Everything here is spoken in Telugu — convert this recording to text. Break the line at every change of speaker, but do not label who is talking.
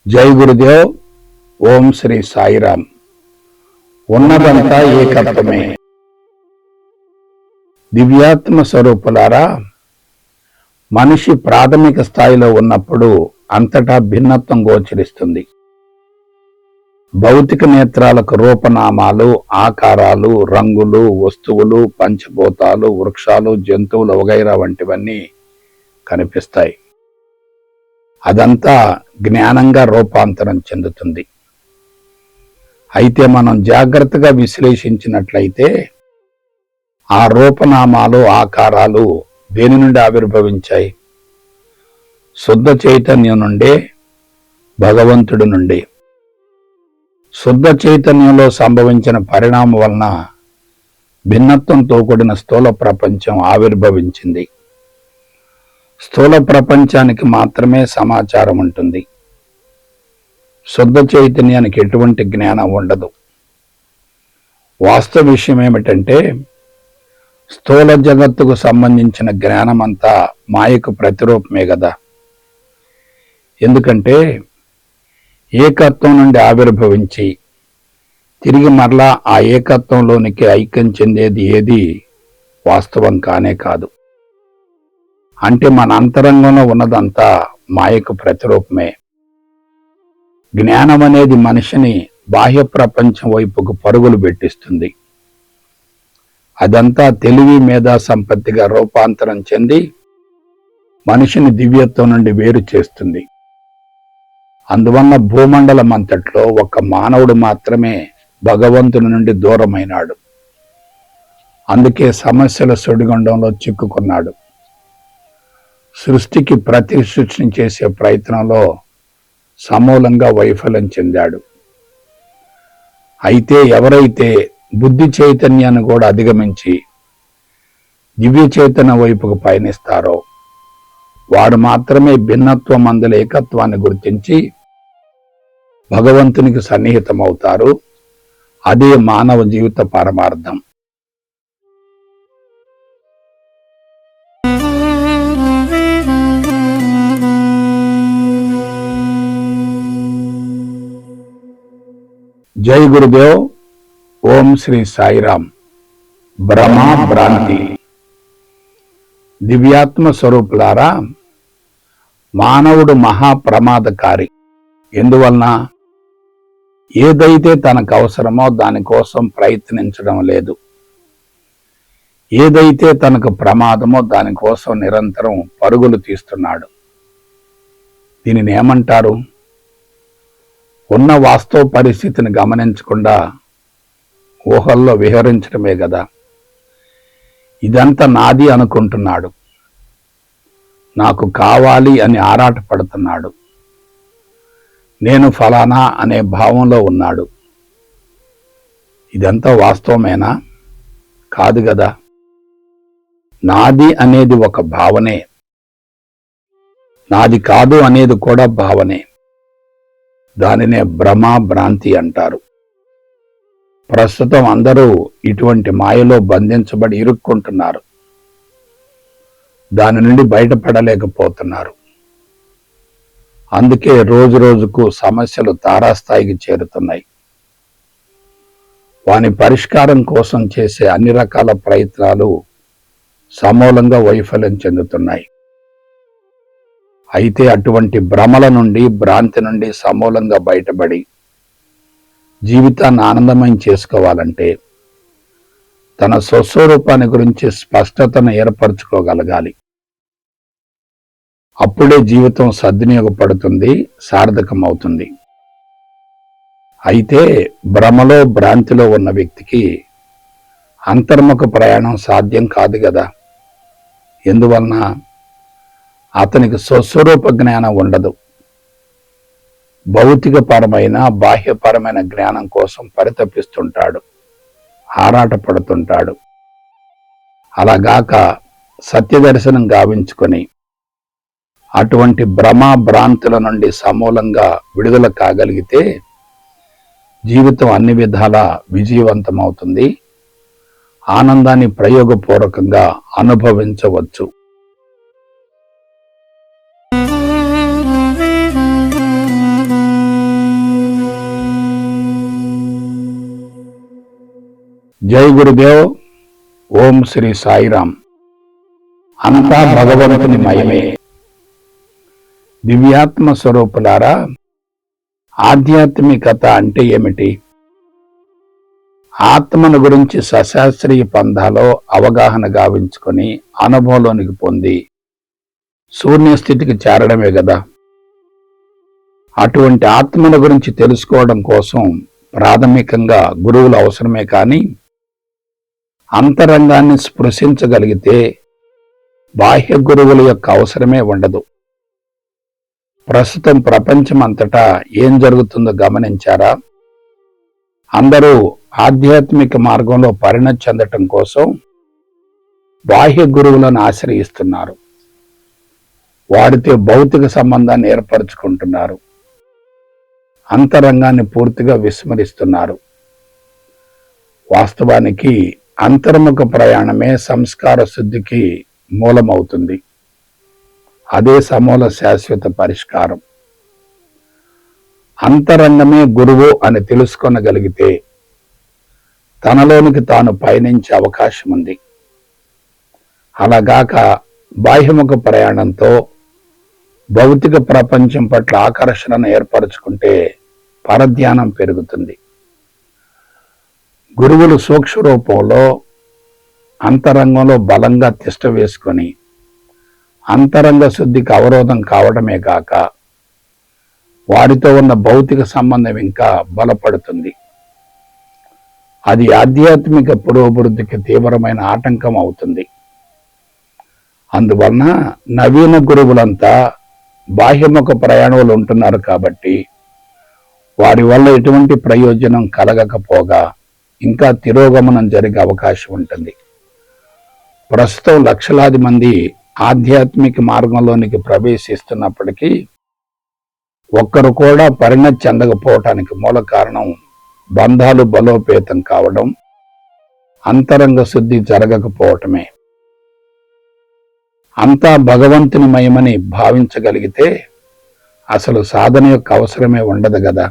జై గురుదేవ్. ఓం శ్రీ సాయిరామ్. ఉన్నదంతా ఏకత్వమే. దివ్యాత్మ స్వరూపులారా, మనిషి ప్రాథమిక స్థాయిలో ఉన్నప్పుడు అంతటా భిన్నత్వం గోచరిస్తుంది. భౌతిక నేత్రాలకు రూపనామాలు, ఆకారాలు, రంగులు, వస్తువులు, పంచభూతాలు, వృక్షాలు, జంతువులు వగైరా వంటివన్నీ కనిపిస్తాయి. అదంతా జ్ఞానంగా రూపాంతరం చెందుతుంది. అయితే మనం జాగ్రత్తగా విశ్లేషించినట్లయితే ఆ రూపనామాలు, ఆకారాలు దేని నుండి ఆవిర్భవించాయి? శుద్ధ చైతన్యం నుండే, భగవంతుడి నుండి. శుద్ధ చైతన్యంలో సంభవించిన పరిణామం వలన భిన్నత్వంతో కూడిన స్థూల ప్రపంచం ఆవిర్భవించింది. స్థూల ప్రపంచానికి మాత్రమే సమాచారం ఉంటుంది. శుద్ధ చైతన్యానికి ఎటువంటి జ్ఞానం ఉండదు. వాస్తవ విషయం ఏమిటంటే, స్థూల జగత్తుకు సంబంధించిన జ్ఞానమంతా మాయకు ప్రతిరూపమే కదా. ఎందుకంటే ఏకత్వం నుండి ఆవిర్భవించి తిరిగి మరలా ఆ ఏకత్వంలోనికి ఐక్యం చెందేది ఏది వాస్తవం కానే కాదు. అంటే మన అంతరంగంలో ఉన్నదంతా మాయకు ప్రతిరూపమే. జ్ఞానం అనేది మనిషిని బాహ్య ప్రపంచం వైపుకు పరుగులు పెట్టిస్తుంది. అదంతా తెలివి, మేధా సంపత్తిగా రూపాంతరం చెంది మనిషిని దివ్యత్వం నుండి వేరు చేస్తుంది. అందువల్ల భూమండలం అంతట్లో ఒక మానవుడు మాత్రమే భగవంతుని నుండి దూరమైనాడు. అందుకే సమస్యల సుడిగుండంలో చిక్కుకున్నాడు. సృష్టికి ప్రతి సృష్టిని చేసే ప్రయత్నంలో సమూలంగా వైఫల్యం చెందాడు. అయితే ఎవరైతే బుద్ధి చైతన్యాన్ని కూడా అధిగమించి దివ్య చైతన్య వైపుకు పయనిస్తారో వారు మాత్రమే భిన్నత్వం అందుల ఏకత్వాన్ని గుర్తించి భగవంతునికి సన్నిహితమవుతారు. అదే మానవ జీవిత పరమార్థం. జై గురుదేవ్. ఓం శ్రీ సాయిరామ్. భ్రమ భ్రాంతి. దివ్యాత్మ స్వరూపులారా, మానవుడు మహాప్రమాదకారి. ఎందువలన? ఏదైతే తనకు అవసరమో దానికోసం ప్రయత్నించడం లేదు. ఏదైతే తనకు ప్రమాదమో దానికోసం నిరంతరం పరుగులు తీస్తున్నాడు. దీనిని ఏమంటారు? ఉన్న వాస్తవ పరిస్థితిని గమనించకుండా ఊహల్లో విహరించడమే కదా. ఇదంతా నాది అనుకుంటున్నాడు. నాకు కావాలి అని ఆరాటపడుతున్నాడు. నేను ఫలానా అనే భావంలో ఉన్నాడు. ఇదంతా వాస్తవమేనా? కాదు కదా. నాది అనేది ఒక భావనే, నాది కాదు అనేది కూడా భావనే. దానినే భ్రమ భ్రాంతి అంటారు. ప్రస్తుతం అందరూ ఇటువంటి మాయలో బంధించబడి ఇరుక్కుంటున్నారు. దాని నుండి బయటపడలేకపోతున్నారు. అందుకే రోజు రోజుకు సమస్యలు తారాస్థాయికి చేరుతున్నాయి. వాని పరిష్కారం కోసం చేసే అన్ని రకాల ప్రయత్నాలు సమూలంగా వైఫల్యం చెందుతున్నాయి. అయితే అటువంటి భ్రమల నుండి, భ్రాంతి నుండి సమూలంగా బయటపడి జీవితాన్ని ఆనందమయం చేసుకోవాలంటే తన స్వస్వరూపాన్ని గురించి స్పష్టతను ఏర్పరచుకోగలగాలి. అప్పుడే జీవితం సద్వినియోగపడుతుంది, సార్థకమవుతుంది. అయితే భ్రమలో, భ్రాంతిలో ఉన్న వ్యక్తికి అంతర్ముఖ ప్రయాణం సాధ్యం కాదు కదా. ఎందువలన? అతనికి స్వస్వరూప జ్ఞానం ఉండదు. భౌతికపరమైన, బాహ్యపరమైన జ్ఞానం కోసం పరితపిస్తుంటాడు, ఆరాటపడుతుంటాడు. అలాగాక సత్యదర్శనం గావించుకొని అటువంటి భ్రమ భ్రాంతుల నుండి సమూలంగా విడుదల కాగలిగితే జీవితం అన్ని విధాలా విజయవంతమవుతుంది. ఆనందాన్ని ప్రయోగపూర్వకంగా అనుభవించవచ్చు. జై గురుదేవ్. ఓం శ్రీ సాయిరాం. అంతా భగవంతుని మయమే. దివ్యాత్మ స్వరూపులారా, ఆధ్యాత్మికత అంటే ఏమిటి? ఆత్మను గురించి సశాస్త్రీయ పంథాలో అవగాహన గావించుకొని అనుభవంలోనికి పొంది శూన్యస్థితికి చేరడమే కదా. అటువంటి ఆత్మను గురించి తెలుసుకోవడం కోసం ప్రాథమికంగా గురువులు అవసరమే, కానీ అంతరంగాన్ని స్పృశించగలిగితే బాహ్య గురువుల యొక్క అవసరమే ఉండదు. ప్రస్తుతం ప్రపంచం అంతటా ఏం జరుగుతుందో గమనించారా? అందరూ ఆధ్యాత్మిక మార్గంలో పరిణతి చెందటం కోసం బాహ్య గురువులను ఆశ్రయిస్తున్నారు. వారితో భౌతిక సంబంధాన్ని ఏర్పరచుకుంటున్నారు. అంతరంగాన్ని పూర్తిగా విస్మరిస్తున్నారు. వాస్తవానికి అంతర్ముఖ ప్రయాణమే సంస్కార శుద్ధికి మూలమవుతుంది. అదే సమూల శాశ్వత పరిష్కారం. అంతరంగమే గురువు అని తెలుసుకొనగలిగితే తనలోనికి తాను పయనించే అవకాశం ఉంది. అలాగాక బాహ్యముఖ ప్రయాణంతో భౌతిక ప్రపంచం పట్ల ఆకర్షణను ఏర్పరచుకుంటే పరధ్యానం పెరుగుతుంది. గురువులు సూక్ష్మ రూపంలో అంతరంగంలో బలంగా తిష్ట వేసుకొని అంతరంగ శుద్ధికి అవరోధం కావడమే కాక వారితో ఉన్న భౌతిక సంబంధం ఇంకా బలపడుతుంది. అది ఆధ్యాత్మిక పురోభివృద్ధికి తీవ్రమైన ఆటంకం అవుతుంది. అందువలన నవీన గురువులంతా బాహ్యముఖ ప్రయాణంలో ఉంటున్నారు కాబట్టి వారి వల్ల ఎటువంటి ప్రయోజనం కలగకపోగా ఇంకా తిరోగమనం జరిగే అవకాశం ఉంటుంది. ప్రస్తుతం లక్షలాది మంది ఆధ్యాత్మిక మార్గంలోనికి ప్రవేశిస్తున్నప్పటికీ ఒక్కరు కూడా పరిణతి చెందకపోవటానికి మూల కారణం బంధాలు బలోపేతం కావడం, అంతరంగ శుద్ధి జరగకపోవటమే. అంతా భగవంతుని మయమని భావించగలిగితే అసలు సాధన యొక్క అవసరమే ఉండదు కదా.